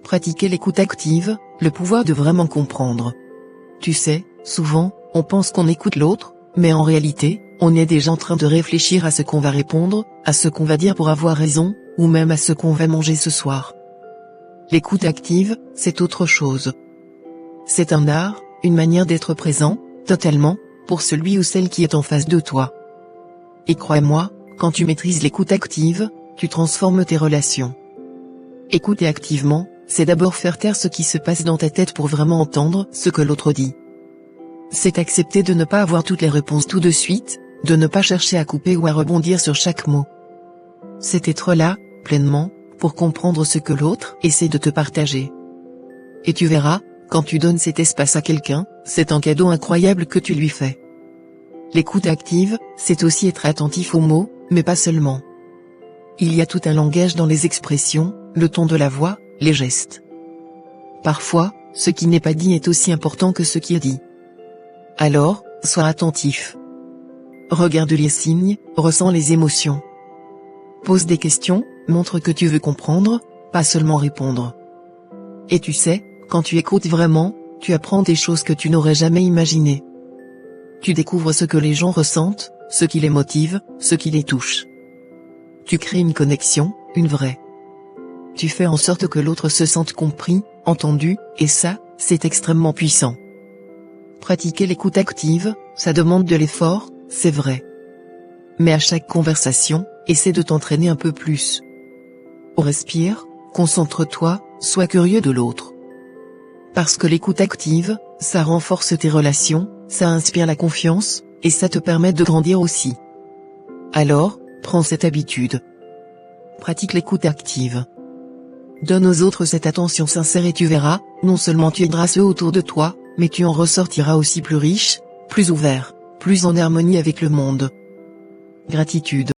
Pratiquer l'écoute active, le pouvoir de vraiment comprendre. Tu sais, souvent, on pense qu'on écoute l'autre, mais en réalité, on est déjà en train de réfléchir à ce qu'on va répondre, à ce qu'on va dire pour avoir raison, ou même à ce qu'on va manger ce soir. L'écoute active, c'est autre chose. C'est un art, une manière d'être présent, totalement, pour celui ou celle qui est en face de toi. Et crois-moi, quand tu maîtrises l'écoute active, tu transformes tes relations. Écouter activement, c'est d'abord faire taire ce qui se passe dans ta tête pour vraiment entendre ce que l'autre dit. C'est accepter de ne pas avoir toutes les réponses tout de suite, de ne pas chercher à couper ou à rebondir sur chaque mot. C'est être là, pleinement, pour comprendre ce que l'autre essaie de te partager. Et tu verras, quand tu donnes cet espace à quelqu'un, c'est un cadeau incroyable que tu lui fais. L'écoute active, c'est aussi être attentif aux mots, mais pas seulement. Il y a tout un langage dans les expressions, le ton de la voix, les gestes. Parfois, ce qui n'est pas dit est aussi important que ce qui est dit. Alors, sois attentif. Regarde les signes, ressens les émotions. Pose des questions, montre que tu veux comprendre, pas seulement répondre. Et tu sais, quand tu écoutes vraiment, tu apprends des choses que tu n'aurais jamais imaginées. Tu découvres ce que les gens ressentent, ce qui les motive, ce qui les touche. Tu crées une connexion, une vraie. Tu fais en sorte que l'autre se sente compris, entendu, et ça, c'est extrêmement puissant. Pratiquer l'écoute active, ça demande de l'effort, c'est vrai. Mais à chaque conversation, essaie de t'entraîner un peu plus. Respire, concentre-toi, sois curieux de l'autre. Parce que l'écoute active, ça renforce tes relations, ça inspire la confiance, et ça te permet de grandir aussi. Alors, prends cette habitude. Pratique l'écoute active. Donne aux autres cette attention sincère et tu verras, non seulement tu aideras ceux autour de toi, mais tu en ressortiras aussi plus riche, plus ouvert, plus en harmonie avec le monde. Gratitude.